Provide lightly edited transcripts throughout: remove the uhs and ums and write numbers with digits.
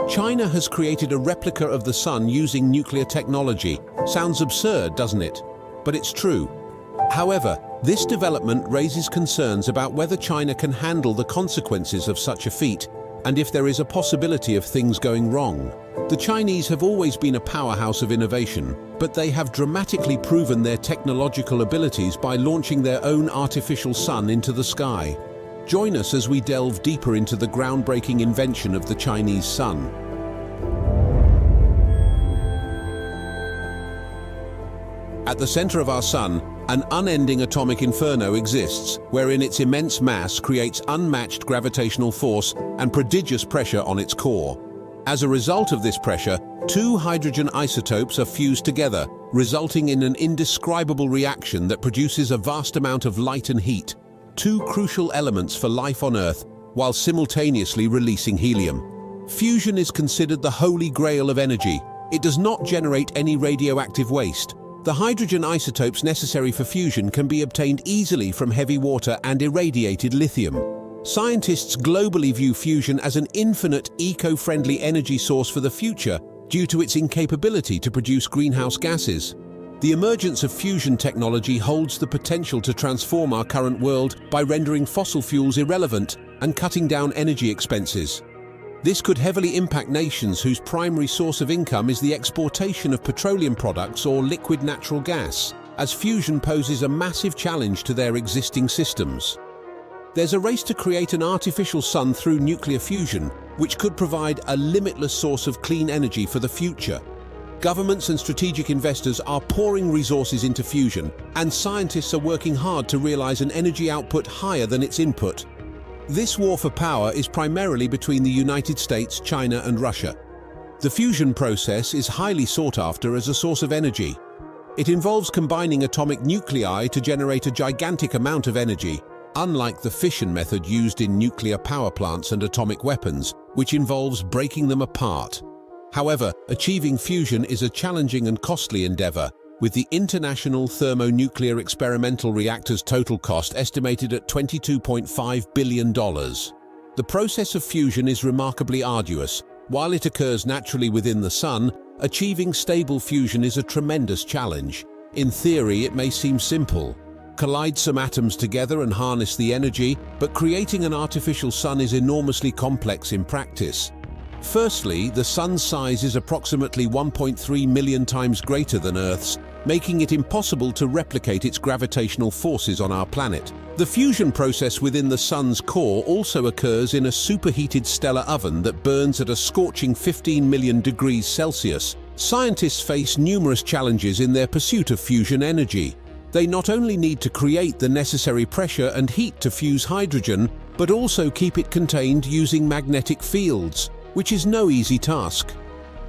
China has created a replica of the sun using nuclear technology. Sounds absurd, doesn't it? But it's true. However, this development raises concerns about whether China can handle the consequences of such a feat, and if there is a possibility of things going wrong. The Chinese have always been a powerhouse of innovation, but they have dramatically proven their technological abilities by launching their own artificial sun into the sky. Join us as we delve deeper into the groundbreaking invention of the Chinese sun. At the center of our sun, an unending atomic inferno exists, wherein its immense mass creates unmatched gravitational force and prodigious pressure on its core. As a result of this pressure, two hydrogen isotopes are fused together, resulting in an indescribable reaction that produces a vast amount of light and heat, two crucial elements for life on Earth, while simultaneously releasing helium. Fusion is considered the holy grail of energy. It does not generate any radioactive waste. The hydrogen isotopes necessary for fusion can be obtained easily from heavy water and irradiated lithium. Scientists globally view fusion as an infinite, eco-friendly energy source for the future due to its incapability to produce greenhouse gases. The emergence of fusion technology holds the potential to transform our current world by rendering fossil fuels irrelevant and cutting down energy expenses. This could heavily impact nations whose primary source of income is the exportation of petroleum products or liquid natural gas, as fusion poses a massive challenge to their existing systems. There's a race to create an artificial sun through nuclear fusion, which could provide a limitless source of clean energy for the future. Governments and strategic investors are pouring resources into fusion, and scientists are working hard to realize an energy output higher than its input. This war for power is primarily between the United States, China, and Russia. The fusion process is highly sought after as a source of energy. It involves combining atomic nuclei to generate a gigantic amount of energy, unlike the fission method used in nuclear power plants and atomic weapons, which involves breaking them apart. However, achieving fusion is a challenging and costly endeavor, with the International Thermonuclear Experimental Reactor's total cost estimated at $22.5 billion. The process of fusion is remarkably arduous. While it occurs naturally within the sun, achieving stable fusion is a tremendous challenge. In theory, it may seem simple. Collide some atoms together and harness the energy, but creating an artificial sun is enormously complex in practice. Firstly, the sun's size is approximately 1.3 million times greater than Earth's, making it impossible to replicate its gravitational forces on our planet. The fusion process within the sun's core also occurs in a superheated stellar oven that burns at a scorching 15 million degrees Celsius. Scientists face numerous challenges in their pursuit of fusion energy. They not only need to create the necessary pressure and heat to fuse hydrogen, but also keep it contained using magnetic fields, which is no easy task.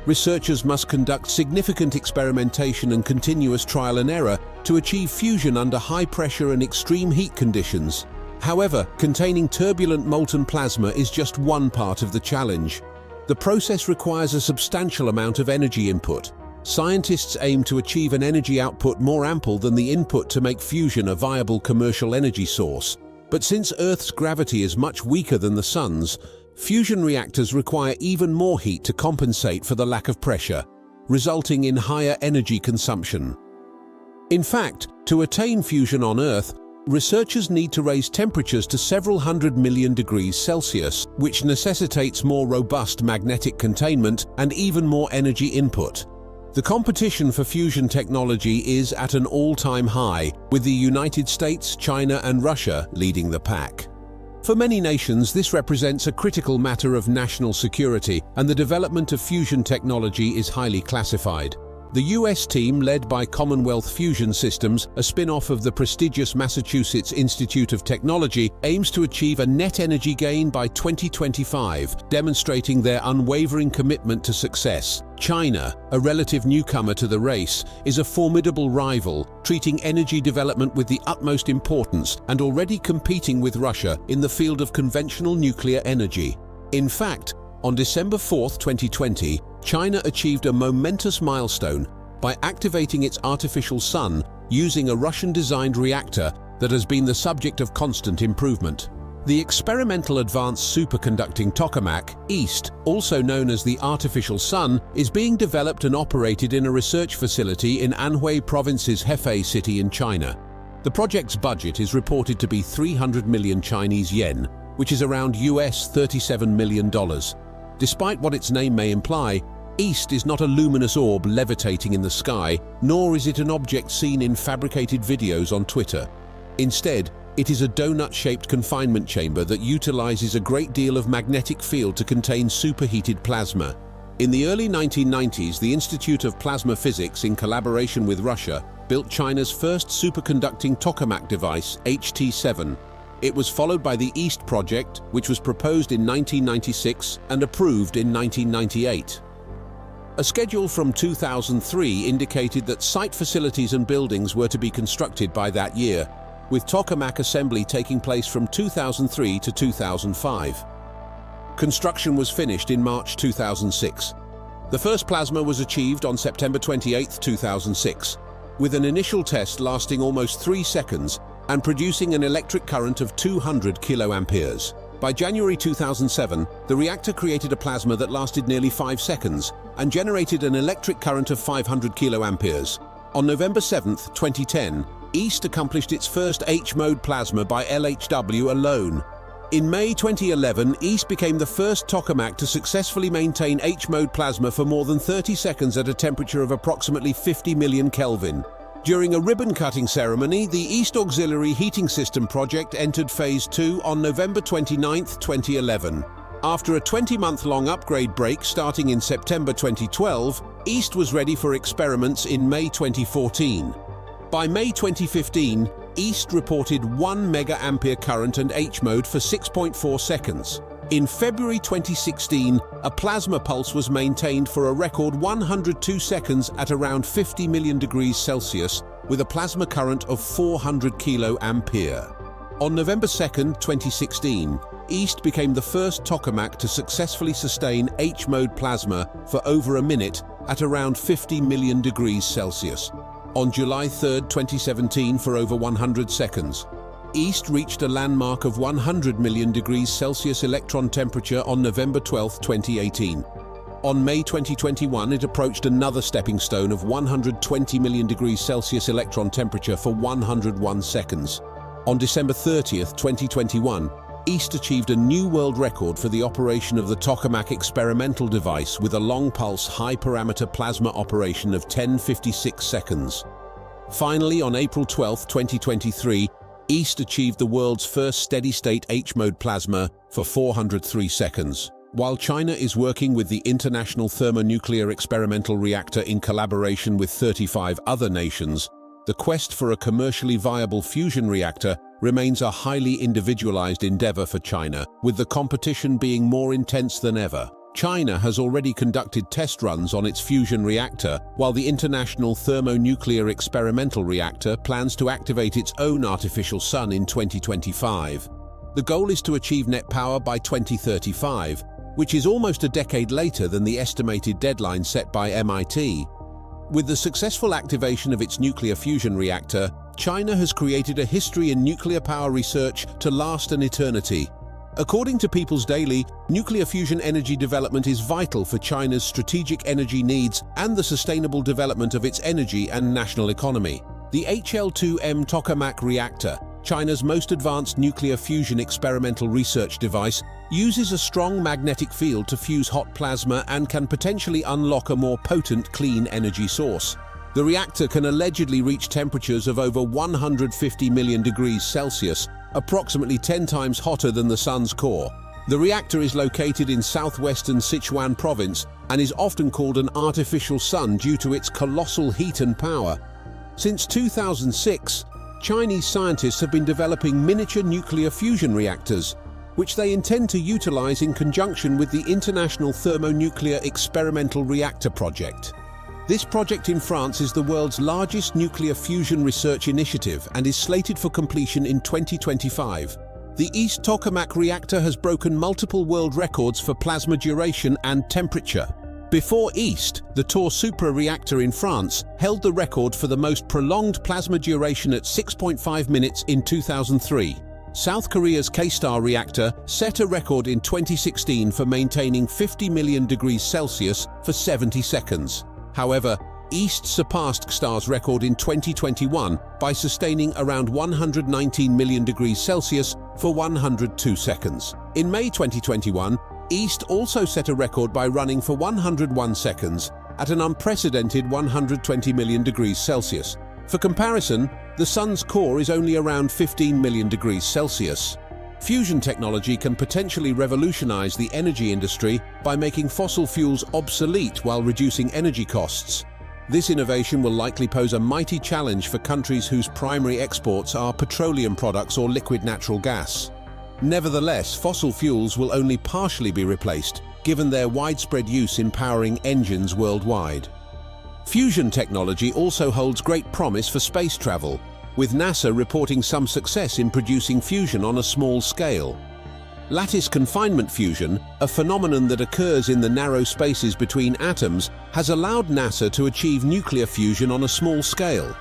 Researchers must conduct significant experimentation and continuous trial and error to achieve fusion under high pressure and extreme heat conditions. However, containing turbulent molten plasma is just one part of the challenge. The process requires a substantial amount of energy input. Scientists aim to achieve an energy output more ample than the input to make fusion a viable commercial energy source. But since Earth's gravity is much weaker than the sun's, fusion reactors require even more heat to compensate for the lack of pressure, resulting in higher energy consumption. In fact, to attain fusion on Earth, researchers need to raise temperatures to several hundred million degrees Celsius, which necessitates more robust magnetic containment and even more energy input. The competition for fusion technology is at an all-time high, with the United States, China, and Russia leading the pack. For many nations, this represents a critical matter of national security, and the development of fusion technology is highly classified. The US team, led by Commonwealth Fusion Systems, a spin-off of the prestigious Massachusetts Institute of Technology, aims to achieve a net energy gain by 2025, demonstrating their unwavering commitment to success. China, a relative newcomer to the race, is a formidable rival, treating energy development with the utmost importance and already competing with Russia in the field of conventional nuclear energy. In fact, on December 4, 2020, China achieved a momentous milestone by activating its artificial sun using a Russian-designed reactor that has been the subject of constant improvement. The Experimental Advanced Superconducting Tokamak, EAST, also known as the Artificial Sun, is being developed and operated in a research facility in Anhui Province's Hefei city in China. The project's budget is reported to be 300 million Chinese yen, which is around US $37 million. Despite what its name may imply, EAST is not a luminous orb levitating in the sky, nor is it an object seen in fabricated videos on Twitter. Instead, it is a donut-shaped confinement chamber that utilizes a great deal of magnetic field to contain superheated plasma. In the early 1990s, the Institute of Plasma Physics, in collaboration with Russia, built China's first superconducting tokamak device, HT7. It was followed by the EAST project, which was proposed in 1996 and approved in 1998. A schedule from 2003 indicated that site facilities and buildings were to be constructed by that year, with tokamak assembly taking place from 2003 to 2005. Construction was finished in March 2006. The first plasma was achieved on September 28, 2006, with an initial test lasting almost 3 seconds and producing an electric current of 200 kiloamperes. By January 2007, the reactor created a plasma that lasted nearly 5 seconds and generated an electric current of 500 kiloamperes. On November 7, 2010, EAST accomplished its first H-mode plasma by LHW alone. In May 2011, EAST became the first tokamak to successfully maintain H-mode plasma for more than 30 seconds at a temperature of approximately 50 million Kelvin. During a ribbon-cutting ceremony, the EAST Auxiliary Heating System project entered Phase 2 on November 29, 2011. After a 20-month-long upgrade break starting in September 2012, EAST was ready for experiments in May 2014. By May 2015, EAST reported 1 mega-ampere current and H-mode for 6.4 seconds. In February 2016, a plasma pulse was maintained for a record 102 seconds at around 50 million degrees Celsius with a plasma current of 400 kiloampere. On November 2, 2016, EAST became the first tokamak to successfully sustain H-mode plasma for over a minute at around 50 million degrees Celsius. On July 3, 2017, for over 100 seconds, EAST reached a landmark of 100 million degrees Celsius electron temperature on November 12, 2018. On May 2021, it approached another stepping stone of 120 million degrees Celsius electron temperature for 101 seconds. On December 30, 2021, EAST achieved a new world record for the operation of the tokamak experimental device with a long-pulse, high-parameter plasma operation of 1056 seconds. Finally, on April 12, 2023, EAST achieved the world's first steady-state H-mode plasma for 403 seconds. While China is working with the International Thermonuclear Experimental Reactor in collaboration with 35 other nations, the quest for a commercially viable fusion reactor remains a highly individualized endeavor for China, with the competition being more intense than ever. China has already conducted test runs on its fusion reactor, while the International Thermonuclear Experimental Reactor plans to activate its own artificial sun in 2025. The goal is to achieve net power by 2035, which is almost a decade later than the estimated deadline set by MIT. With the successful activation of its nuclear fusion reactor, China has created a history in nuclear power research to last an eternity. According to People's Daily, nuclear fusion energy development is vital for China's strategic energy needs and the sustainable development of its energy and national economy. The HL2M tokamak reactor, China's most advanced nuclear fusion experimental research device, uses a strong magnetic field to fuse hot plasma and can potentially unlock a more potent clean energy source. The reactor can allegedly reach temperatures of over 150 million degrees Celsius, approximately 10 times hotter than the Sun's core. The reactor is located in southwestern Sichuan province and is often called an artificial sun due to its colossal heat and power. Since 2006, Chinese scientists have been developing miniature nuclear fusion reactors, which they intend to utilize in conjunction with the International Thermonuclear Experimental Reactor project. This project in France is the world's largest nuclear fusion research initiative and is slated for completion in 2025. The EAST tokamak reactor has broken multiple world records for plasma duration and temperature. Before EAST, the Tours Supra reactor in France held the record for the most prolonged plasma duration at 6.5 minutes in 2003. South Korea's K-Star reactor set a record in 2016 for maintaining 50 million degrees Celsius for 70 seconds. However, East surpassed K-Star's record in 2021 by sustaining around 119 million degrees Celsius for 102 seconds. In May 2021, East also set a record by running for 101 seconds at an unprecedented 120 million degrees Celsius. For comparison, the Sun's core is only around 15 million degrees Celsius. Fusion technology can potentially revolutionize the energy industry by making fossil fuels obsolete while reducing energy costs. This innovation will likely pose a mighty challenge for countries whose primary exports are petroleum products or liquid natural gas. Nevertheless, fossil fuels will only partially be replaced, given their widespread use in powering engines worldwide. Fusion technology also holds great promise for space travel, with NASA reporting some success in producing fusion on a small scale. Lattice confinement fusion, a phenomenon that occurs in the narrow spaces between atoms, has allowed NASA to achieve nuclear fusion on a small scale.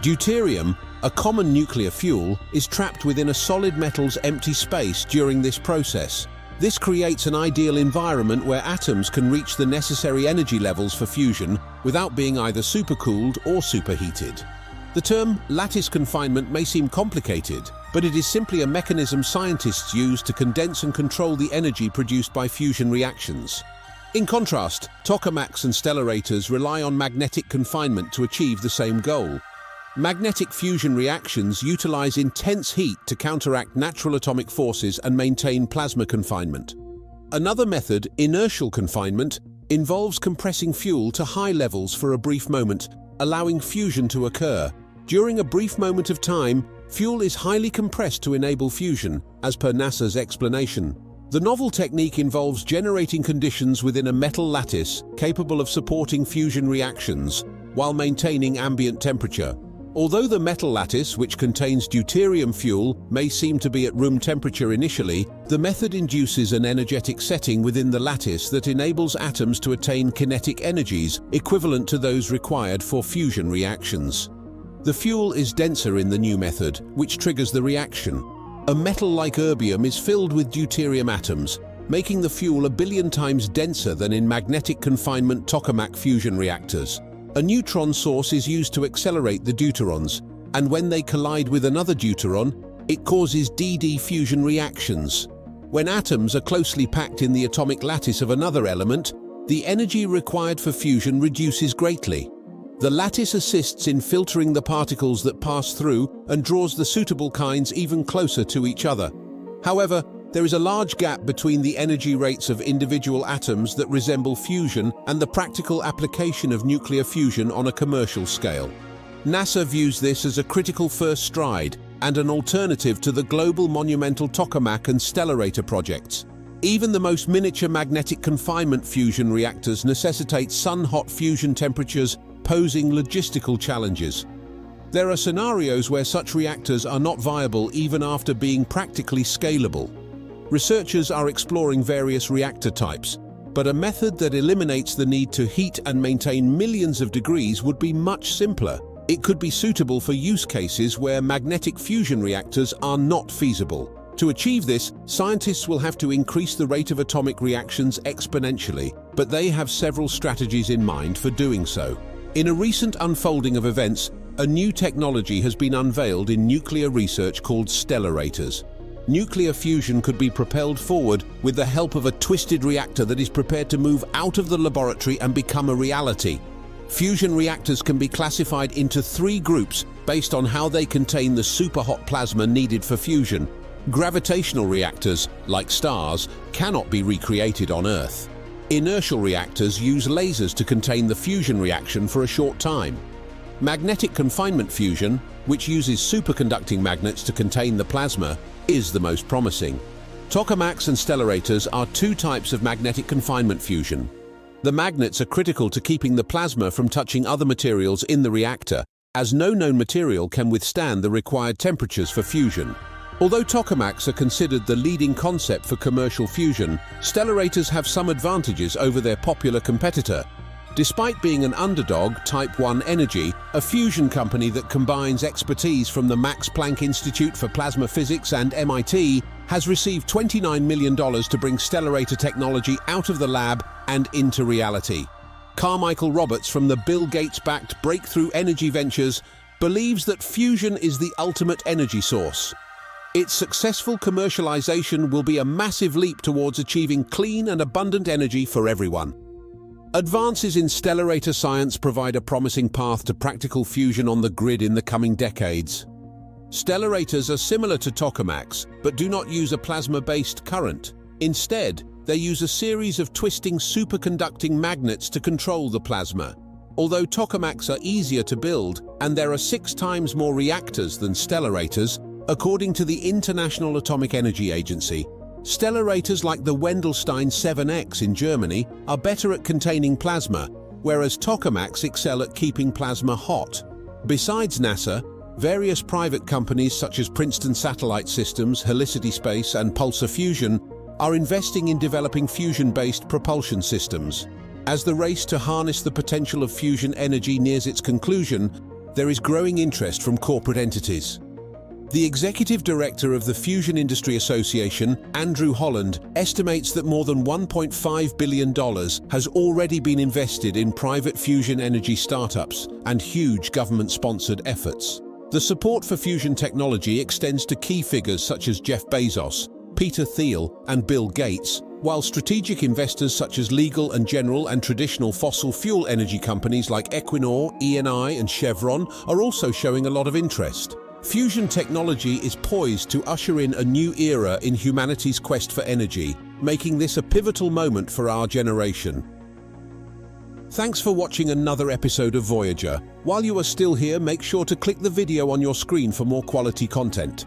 Deuterium, a common nuclear fuel, is trapped within a solid metal's empty space during this process. This creates an ideal environment where atoms can reach the necessary energy levels for fusion without being either supercooled or superheated. The term lattice confinement may seem complicated, but it is simply a mechanism scientists use to condense and control the energy produced by fusion reactions. In contrast, tokamaks and stellarators rely on magnetic confinement to achieve the same goal. Magnetic fusion reactions utilize intense heat to counteract natural atomic forces and maintain plasma confinement. Another method, inertial confinement, involves compressing fuel to high levels for a brief moment, allowing fusion to occur. During a brief moment of time, fuel is highly compressed to enable fusion, as per NASA's explanation. The novel technique involves generating conditions within a metal lattice capable of supporting fusion reactions while maintaining ambient temperature. Although the metal lattice, which contains deuterium fuel, may seem to be at room temperature initially, the method induces an energetic setting within the lattice that enables atoms to attain kinetic energies equivalent to those required for fusion reactions. The fuel is denser in the new method, which triggers the reaction. A metal like erbium is filled with deuterium atoms, making the fuel a billion times denser than in magnetic confinement tokamak fusion reactors. A neutron source is used to accelerate the deuterons, and when they collide with another deuteron, it causes DD fusion reactions. When atoms are closely packed in the atomic lattice of another element, the energy required for fusion reduces greatly. The lattice assists in filtering the particles that pass through and draws the suitable kinds even closer to each other. However, there is a large gap between the energy rates of individual atoms that resemble fusion and the practical application of nuclear fusion on a commercial scale. NASA views this as a critical first stride and an alternative to the global monumental tokamak and stellarator projects. Even the most miniature magnetic confinement fusion reactors necessitate sun-hot fusion temperatures, posing logistical challenges. There are scenarios where such reactors are not viable even after being practically scalable. Researchers are exploring various reactor types, but a method that eliminates the need to heat and maintain millions of degrees would be much simpler. It could be suitable for use cases where magnetic fusion reactors are not feasible. To achieve this, scientists will have to increase the rate of atomic reactions exponentially, but they have several strategies in mind for doing so. In a recent unfolding of events, a new technology has been unveiled in nuclear research called stellarators. Nuclear fusion could be propelled forward with the help of a twisted reactor that is prepared to move out of the laboratory and become a reality. Fusion reactors can be classified into 3 groups based on how they contain the superhot plasma needed for fusion. Gravitational reactors, like stars, cannot be recreated on Earth. Inertial reactors use lasers to contain the fusion reaction for a short time. Magnetic confinement fusion, which uses superconducting magnets to contain the plasma, is the most promising. Tokamaks and stellarators are 2 types of magnetic confinement fusion. The magnets are critical to keeping the plasma from touching other materials in the reactor, as no known material can withstand the required temperatures for fusion. Although tokamaks are considered the leading concept for commercial fusion, stellarators have some advantages over their popular competitor. Despite being an underdog, Type 1 Energy, a fusion company that combines expertise from the Max Planck Institute for Plasma Physics and MIT, has received $29 million to bring stellarator technology out of the lab and into reality. Carmichael Roberts from the Bill Gates-backed Breakthrough Energy Ventures believes that fusion is the ultimate energy source. Its successful commercialization will be a massive leap towards achieving clean and abundant energy for everyone. Advances in stellarator science provide a promising path to practical fusion on the grid in the coming decades. Stellarators are similar to tokamaks, but do not use a plasma-based current. Instead, they use a series of twisting superconducting magnets to control the plasma. Although tokamaks are easier to build, and there are 6 times more reactors than stellarators, according to the International Atomic Energy Agency, stellarators like the Wendelstein 7X in Germany are better at containing plasma, whereas tokamaks excel at keeping plasma hot. Besides NASA, various private companies such as Princeton Satellite Systems, Helicity Space, and Pulsar Fusion are investing in developing fusion-based propulsion systems. As the race to harness the potential of fusion energy nears its conclusion, there is growing interest from corporate entities. The executive director of the Fusion Industry Association, Andrew Holland, estimates that more than $1.5 billion has already been invested in private fusion energy startups and huge government-sponsored efforts. The support for fusion technology extends to key figures such as Jeff Bezos, Peter Thiel, and Bill Gates, while strategic investors such as legal and general and traditional fossil fuel energy companies like Equinor, Eni, and Chevron are also showing a lot of interest. Fusion technology is poised to usher in a new era in humanity's quest for energy, making this a pivotal moment for our generation. Thanks for watching another episode of Voyager. While you are still here, make sure to click the video on your screen for more quality content.